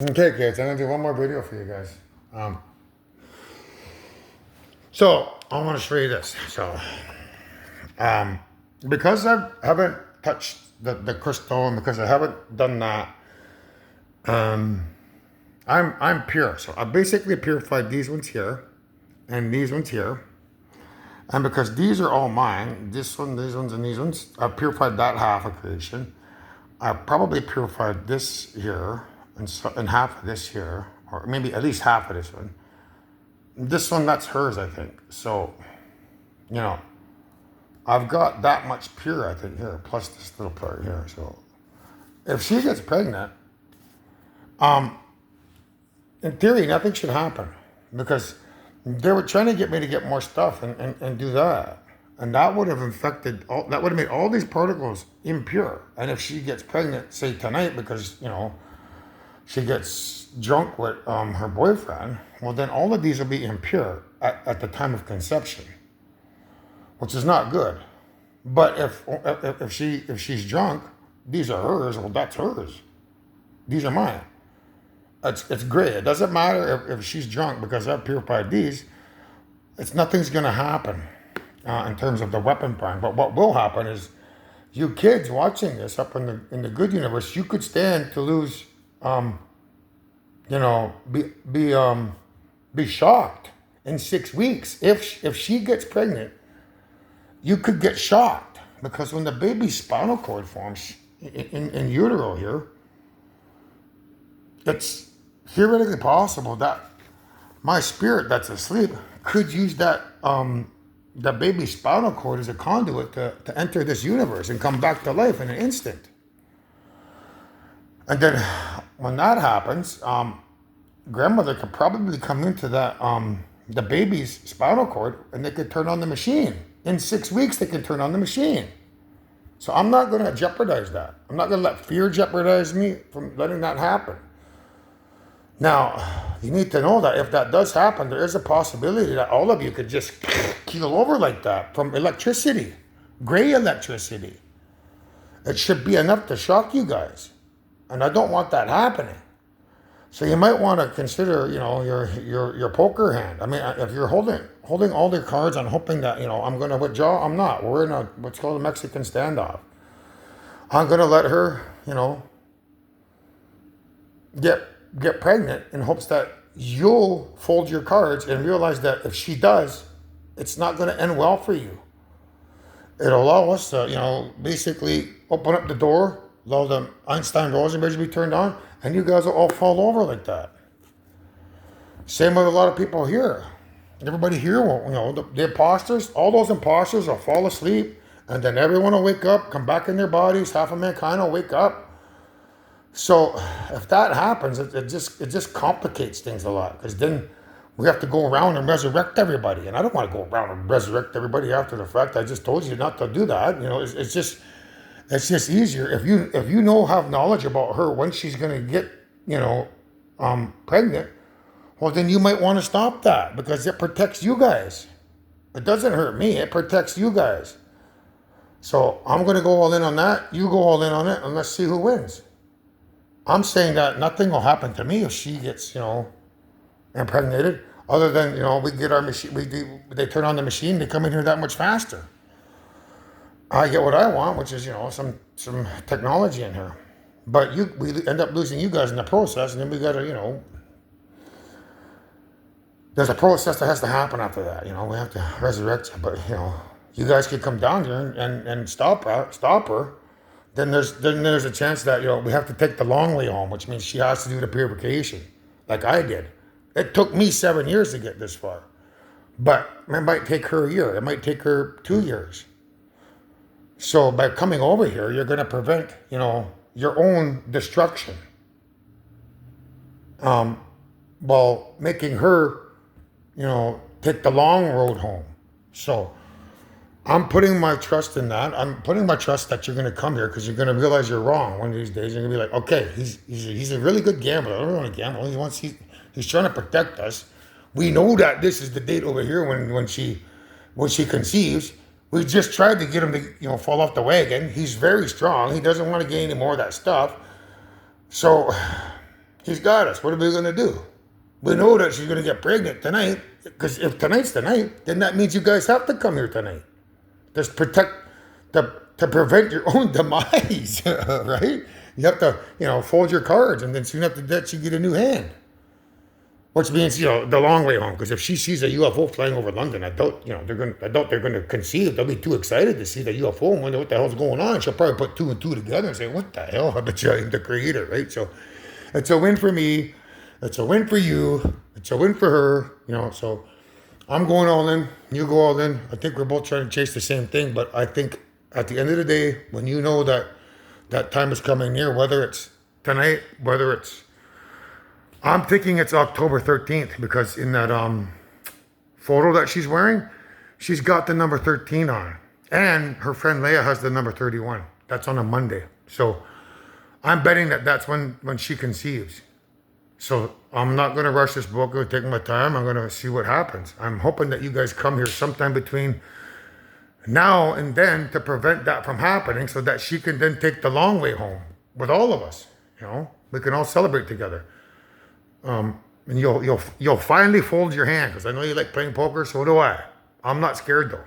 Okay, kids, I'm gonna do one more video for you guys. Um, so I want to show you this. Um, because I haven't touched the crystal, and because I haven't done that, um, I'm pure. So I basically purified these ones here, and these ones here, and because these are all mine, this one, these ones, and these ones, I purified that half of creation. I probably purified this here, and half of this here, or maybe at least half of this one. This one, that's hers, I think. So, you know, I've got that much pure, I think, here, plus this little part here. So, if she gets pregnant, in theory, nothing should happen because they were trying to get me to get more stuff and do that. And that would have infected, that would have made all these particles impure. And if she gets pregnant, say tonight, because, she gets drunk with her boyfriend, well, then all of these will be impure at the time of conception, which is not good. But if she's drunk, these are hers. Well, that's hers. These are mine. It's great. It doesn't matter if she's drunk because I've purified these. Nothing's gonna happen in terms of the weapon prime. But what will happen is, you kids watching this up in the good universe, you could stand to lose. You know, be shocked in 6 weeks if she gets pregnant. You could get shocked because when the baby's spinal cord forms in utero here, it's theoretically possible that my spirit that's asleep could use that the baby's spinal cord as a conduit to enter this universe and come back to life in an instant. And then when that happens, grandmother could probably come into that the baby's spinal cord and they could turn on the machine. In 6 weeks, they can turn on the machine. So I'm not going to jeopardize that. I'm not going to let fear jeopardize me from letting that happen. Now, you need to know that if that does happen, there is a possibility that all of you could just keel over like that from electricity, gray electricity. It should be enough to shock you guys. And I don't want that happening. So you might want to consider, your poker hand. I mean, if you're holding all the cards and hoping that, I'm going to withdraw, I'm not. We're in what's called a Mexican standoff. I'm going to let her, get pregnant in hopes that you'll fold your cards and realize that if she does, it's not going to end well for you. It'll allow us to, basically open up the door, allow the Einstein Rosen to be turned on, and you guys will all fall over like that. Same with a lot of people here. Everybody here will, the imposters, all those imposters will fall asleep, and then everyone will wake up, come back in their bodies, half of mankind will wake up. So if that happens, it just complicates things a lot, because then we have to go around and resurrect everybody. And I don't want to go around and resurrect everybody after the fact. I just told you not to do that. It's just easier if you have knowledge about her when she's going to get pregnant. Well, then you might want to stop that because it protects you guys. It doesn't hurt me. It protects you guys. So I'm going to go all in on that. You go all in on it, and let's see who wins. I'm saying that nothing will happen to me if she gets impregnated. Other than we get our machine. They turn on the machine. They come in here that much faster. I get what I want, which is some technology in here, but we end up losing you guys in the process, and then we gotta there's a process that has to happen after that. We have to resurrect you, but you guys could come down here and stop her. Then there's a chance that we have to take the long way home, which means she has to do the purification, like I did. It took me 7 years to get this far, but it might take her a year. It might take her 2 years. So by coming over here, you're going to prevent, your own destruction, while making her, take the long road home. So I'm putting my trust in that. I'm putting my trust that you're going to come here because you're going to realize you're wrong one of these days. You're going to be like, okay, he's a really good gambler. I don't want to gamble. He's trying to protect us. We know that this is the date over here when she conceives. We just tried to get him to, fall off the wagon. He's very strong. He doesn't want to get any more of that stuff. So He's got us. What are we going to do? We know that she's going to get pregnant tonight. Because if tonight's the night, then that means you guys have to come here tonight. Just to prevent your own demise, right? You have to, fold your cards, and then soon after that, you get a new hand. Which means, the long way home. Because if she sees a UFO flying over London, I doubt they're going to conceive. They'll be too excited to see the UFO and wonder what the hell's going on. She'll probably put two and two together and say, "What the hell?" I bet you I'm the creator, right? So, it's a win for me. It's a win for you. It's a win for her. So I'm going all in. You go all in. I think we're both trying to chase the same thing. But I think at the end of the day, when you know that time is coming near, whether it's tonight, whether it's... I'm thinking it's October 13th because in that photo that she's wearing, she's got the number 13 on. And her friend Leia has the number 31. That's on a Monday. So I'm betting that's when she conceives. So I'm not going to rush this book. I'm going to take my time. I'm going to see what happens. I'm hoping that you guys come here sometime between now and then to prevent that from happening so that she can then take the long way home with all of us. We can all celebrate together. And you'll finally fold your hand because I know you like playing poker. So do I. I'm not scared though.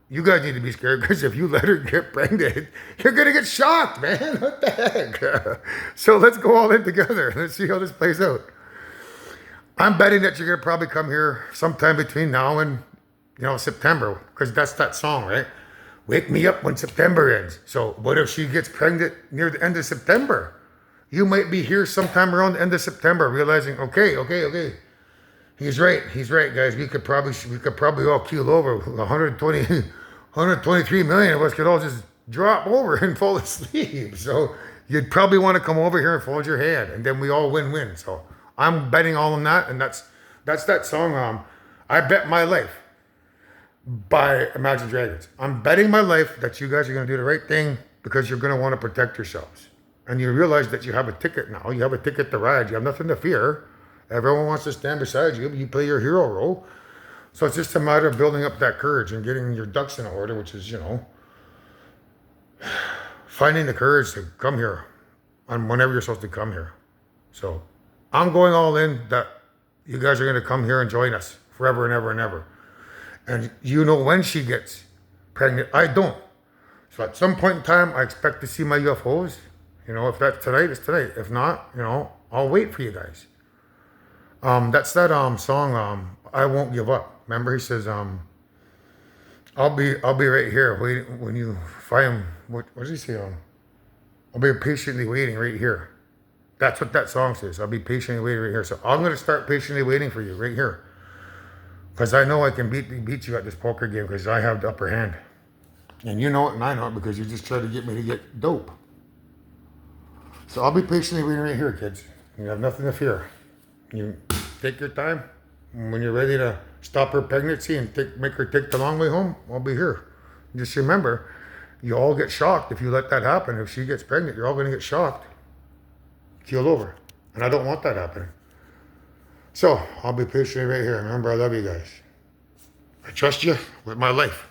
You guys need to be scared because if you let her get pregnant, you're gonna get shocked, man. What the heck? So let's go all in together. Let's see how this plays out. I'm betting that you're gonna probably come here sometime between now and September because that's that song, right? Wake me up when September ends. So what if she gets pregnant near the end of September? You might be here sometime around the end of September, realizing, okay. He's right, guys. We could probably all keel over. 123 million of us could all just drop over and fall asleep. So you'd probably want to come over here and fold your hand, and then we all win-win. So I'm betting all on that, and that's that song. I Bet My Life by Imagine Dragons. I'm betting my life that you guys are going to do the right thing because you're going to want to protect yourselves. And you realize that you have a ticket now. You have a ticket to ride. You have nothing to fear. Everyone wants to stand beside you. You play your hero role. So it's just a matter of building up that courage and getting your ducks in order, which is, finding the courage to come here on whenever you're supposed to come here. So I'm going all in that you guys are going to come here and join us forever and ever and ever. And when she gets pregnant. I don't. So at some point in time, I expect to see my UFOs. If that's tonight, it's tonight. If not, I'll wait for you guys. That's that song, I Won't Give Up. Remember, he says, I'll be right here waiting when you find what does he say? I'll be patiently waiting right here. That's what that song says. I'll be patiently waiting right here. So I'm gonna start patiently waiting for you right here. Because I know I can beat you at this poker game because I have the upper hand. And you know it and I know it because you just tried to get me to get dope. So I'll be patiently waiting right here, kids. You have nothing to fear. You take your time. When you're ready to stop her pregnancy and make her take the long way home, I'll be here. Just remember, you all get shocked if you let that happen. If she gets pregnant, you're all going to get shocked. Keel over. And I don't want that happening. So I'll be patiently right here. Remember, I love you guys. I trust you with my life.